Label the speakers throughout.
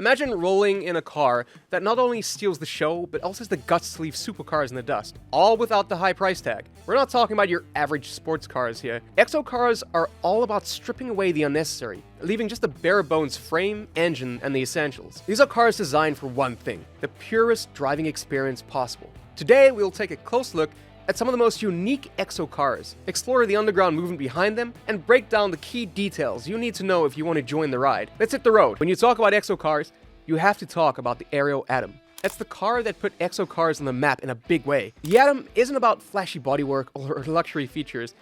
Speaker 1: Imagine rolling in a car that not only steals the show, but also has the guts to leave supercars in the dust, all without the high price tag. We're not talking about your average sports cars here. Exo cars are all about stripping away the unnecessary, leaving just the bare bones frame, engine, and the essentials. These are cars designed for one thing: the purest driving experience possible. Today, we'll take a close look at some of the most unique Exo cars, explore the underground movement behind them, and break down the key details you need to know if you want to join the ride. Let's hit the road. When you talk about Exo cars, you have to talk about the Ariel Atom. It's the car that put Exo cars on the map in a big way. The Atom isn't about flashy bodywork or luxury features.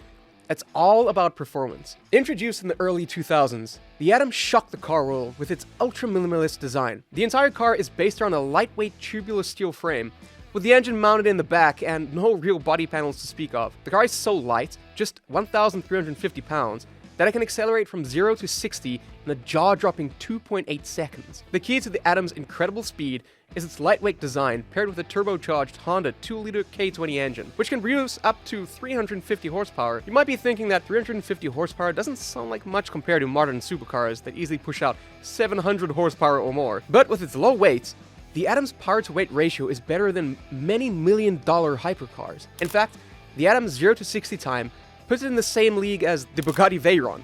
Speaker 1: It's all about performance. Introduced in the early 2000s, the Atom shocked the car world with its ultra-minimalist design. The entire car is based around a lightweight tubular steel frame, with the engine mounted in the back and no real body panels to speak of. The car is so light, just 1,350 pounds, that it can accelerate from 0 to 60 in a jaw-dropping 2.8 seconds. The key to the Atom's incredible speed is its lightweight design paired with a turbocharged Honda 2-liter K20 engine, which can produce up to 350 horsepower. You might be thinking that 350 horsepower doesn't sound like much compared to modern supercars that easily push out 700 horsepower or more. But with its low weight, the Atom's power-to-weight ratio is better than many million-dollar hypercars. In fact, the Atom's 0 to 60 time puts it in the same league as the Bugatti Veyron,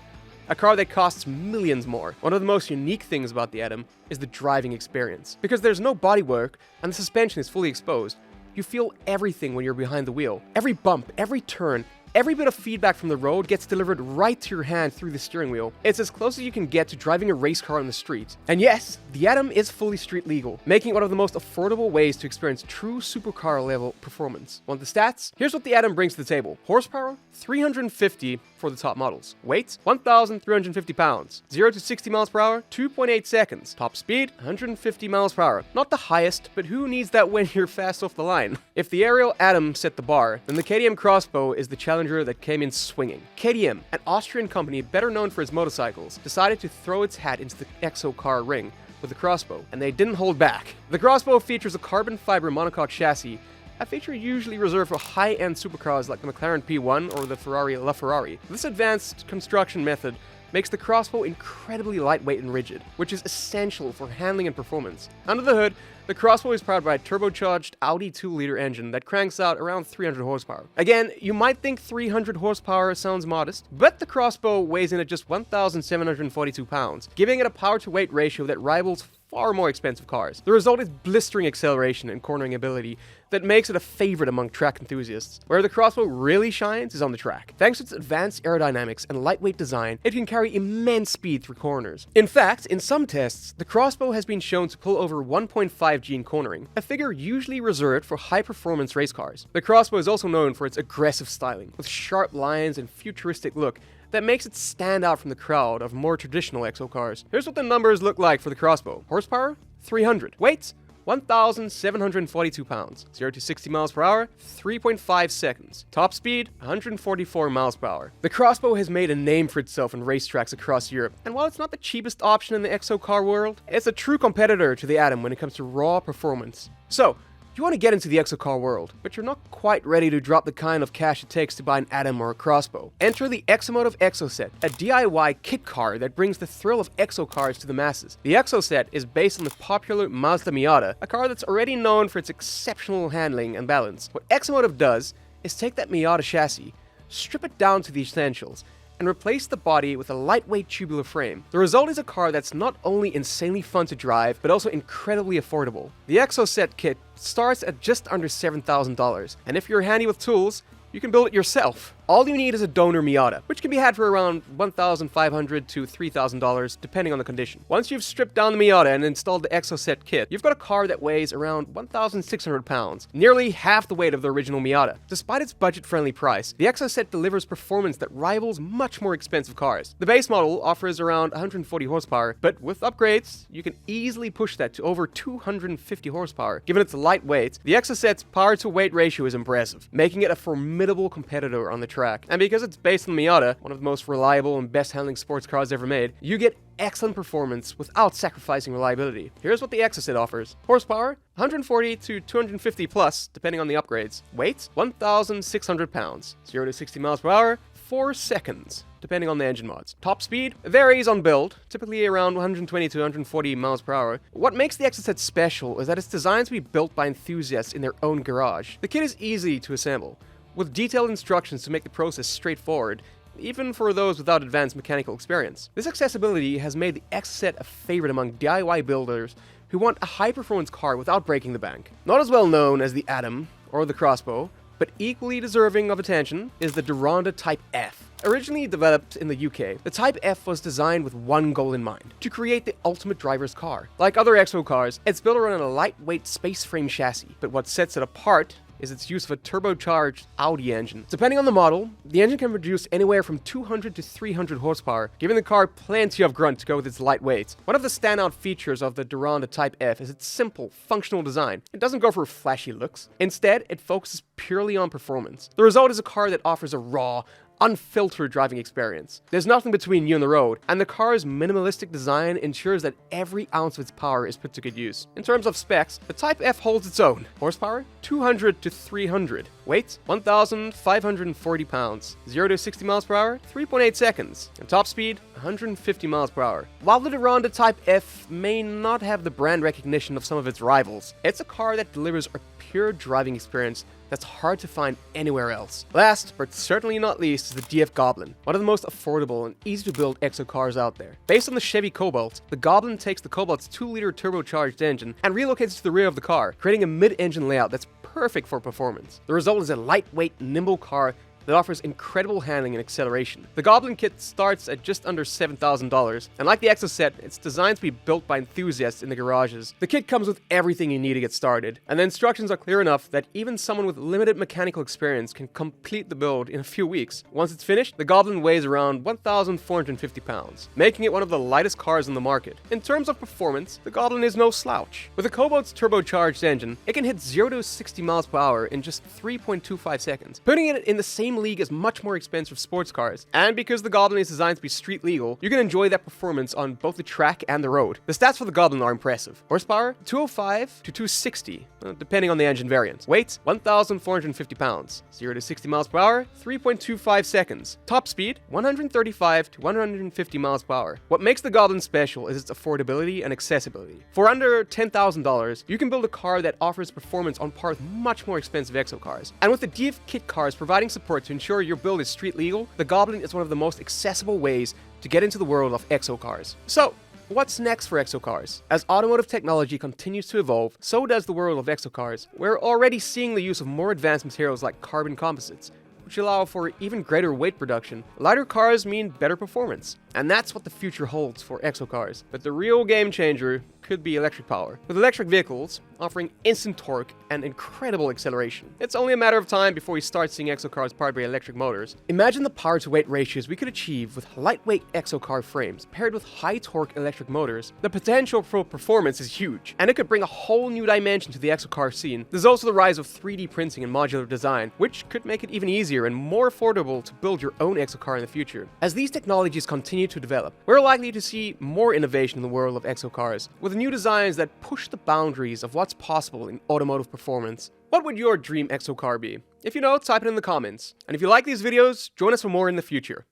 Speaker 1: a car that costs millions more. One of the most unique things about the Atom is the driving experience. Because there's no bodywork and the suspension is fully exposed, you feel everything when you're behind the wheel. Every bump, every turn, every bit of feedback from the road gets delivered right to your hand through the steering wheel. It's as close as you can get to driving a race car on the street. And yes, the Atom is fully street legal, making it one of the most affordable ways to experience true supercar level performance. Want the stats? Here's what the Atom brings to the table. Horsepower, 350 for the top models. Weight, 1,350 pounds. 0 to 60 miles per hour, 2.8 seconds. Top speed, 150 miles per hour. Not the highest, but who needs that when you're fast off the line? If the Ariel Atom set the bar, then the KTM Crossbow is the challenger that came in swinging. KTM, an Austrian company better known for its motorcycles, decided to throw its hat into the Exo car ring with the Crossbow, and they didn't hold back. The Crossbow features a carbon fiber monocoque chassis, a feature usually reserved for high-end supercars like the McLaren P1 or the Ferrari LaFerrari. This advanced construction method makes the Crossbow incredibly lightweight and rigid, which is essential for handling and performance. Under the hood, the Crossbow is powered by a turbocharged Audi 2-liter engine that cranks out around 300 horsepower. Again, you might think 300 horsepower sounds modest, but the Crossbow weighs in at just 1,742 pounds, giving it a power-to-weight ratio that rivals far more expensive cars. The result is blistering acceleration and cornering ability that makes it a favorite among track enthusiasts. Where the Crossbow really shines is on the track. Thanks to its advanced aerodynamics and lightweight design, it can carry immense speed through corners. In fact, in some tests, the Crossbow has been shown to pull over 1.5 G in cornering, a figure usually reserved for high-performance race cars. The Crossbow is also known for its aggressive styling, with sharp lines and futuristic look that makes it stand out from the crowd of more traditional Exo cars. Here's what the numbers look like for the Crossbow. Horsepower, 300. Weight, 1,742 pounds. 0 to 60 miles per hour, 3.5 seconds. Top speed, 144 miles per hour. The Crossbow has made a name for itself in racetracks across Europe, and while it's not the cheapest option in the Exo car world, it's a true competitor to the Atom when it comes to raw performance. So, you want to get into the Exo car world, but you're not quite ready to drop the kind of cash it takes to buy an Atom or a Crossbow. Enter the Exomotive Exocet, a DIY kit car that brings the thrill of Exo cars to the masses. The Exocet is based on the popular Mazda Miata, a car that's already known for its exceptional handling and balance. What Exomotive does is take that Miata chassis, strip it down to the essentials, and replace the body with a lightweight tubular frame. The result is a car that's not only insanely fun to drive, but also incredibly affordable. The Exocet kit starts at just under $7,000, and if you're handy with tools, you can build it yourself. All you need is a donor Miata, which can be had for around $1,500 to $3,000 depending on the condition. Once you've stripped down the Miata and installed the Exocet kit, you've got a car that weighs around 1,600 pounds, nearly half the weight of the original Miata. Despite its budget-friendly price, the Exocet delivers performance that rivals much more expensive cars. The base model offers around 140 horsepower, but with upgrades, you can easily push that to over 250 horsepower. Given its light weight, the Exocet's power-to-weight ratio is impressive, making it a formidable competitor on the track. And because it's based on Miata, one of the most reliable and best-handling sports cars ever made, you get excellent performance without sacrificing reliability. Here's what the Exocet offers. Horsepower, 140 to 250 plus, depending on the upgrades. Weight, 1,600 pounds. 0 to 60 miles per hour, 4 seconds, depending on the engine mods. Top speed varies on build, typically around 120 to 140 miles per hour. What makes the Exocet special is that it's designed to be built by enthusiasts in their own garage. The kit is easy to assemble, with detailed instructions to make the process straightforward, even for those without advanced mechanical experience. This accessibility has made the Exocet a favorite among DIY builders who want a high-performance car without breaking the bank. Not as well known as the Atom or the Crossbow, but equally deserving of attention is the Donda Type F. Originally developed in the UK, the Type F was designed with one goal in mind: to create the ultimate driver's car. Like other Exo cars, it's built around a lightweight space frame chassis, but what sets it apart is its use of a turbocharged Audi engine. Depending on the model, the engine can produce anywhere from 200 to 300 horsepower, giving the car plenty of grunt to go with its light weight. One of the standout features of the Donda Type F is its simple, functional design. It doesn't go for flashy looks. Instead, it focuses purely on performance. The result is a car that offers a raw, unfiltered driving experience. There's nothing between you and the road, and the car's minimalistic design ensures that every ounce of its power is put to good use. In terms of specs, the Type F holds its own. Horsepower, 200 to 300. Weight, 1,540 pounds. 0 to 60 miles per hour, 3.8 seconds. And top speed, 150 miles per hour. While the Donda Type F may not have the brand recognition of some of its rivals, it's a car that delivers a pure driving experience that's hard to find anywhere else. Last, but certainly not least, is the DF Goblin, one of the most affordable and easy to build Exo cars out there. Based on the Chevy Cobalt, the Goblin takes the Cobalt's 2-liter turbocharged engine and relocates it to the rear of the car, creating a mid-engine layout that's perfect for performance. The result is a lightweight, nimble car that offers incredible handling and acceleration. The Goblin kit starts at just under $7,000, and like the Exocet, it's designed to be built by enthusiasts in the garages. The kit comes with everything you need to get started, and the instructions are clear enough that even someone with limited mechanical experience can complete the build in a few weeks. Once it's finished, the Goblin weighs around 1,450 pounds, making it one of the lightest cars on the market. In terms of performance, the Goblin is no slouch. With the Cobalt's turbocharged engine, it can hit 0 to 60 miles per hour in just 3.25 seconds, putting it in the same league as much more expensive sports cars. And because the Goblin is designed to be street legal, you can enjoy that performance on both the track and the road. The stats for the Goblin are impressive. Horsepower, 205 to 260, depending on the engine variant. Weight, 1,450 pounds. 0 to 60 miles per hour, 3.25 seconds. Top speed, 135 to 150 miles per hour. What makes the Goblin special is its affordability and accessibility. For under $10,000, you can build a car that offers performance on par with much more expensive Exo cars. And with the DF kit cars providing support to ensure your build is street legal, the Goblin is one of the most accessible ways to get into the world of Exo cars. So, what's next for Exo cars? As automotive technology continues to evolve, so does the world of Exo cars. We're already seeing the use of more advanced materials like carbon composites, which allow for even greater weight reduction. Lighter cars mean better performance, and that's what the future holds for Exo cars. But the real game changer could be electric power. With electric vehicles offering instant torque and incredible acceleration, it's only a matter of time before we start seeing Exo cars powered by electric motors. Imagine the power to weight ratios we could achieve with lightweight Exo car frames paired with high torque electric motors. The potential for performance is huge, and it could bring a whole new dimension to the Exo car scene. There's also the rise of 3D printing and modular design, which could make it even easier and more affordable to build your own Exo car in the future. As these technologies continue to develop, we're likely to see more innovation in the world of Exo cars, with new designs that push the boundaries of what's possible in automotive performance. What would your dream Exo car be? If you know, type it in the comments. And if you like these videos, join us for more in the future.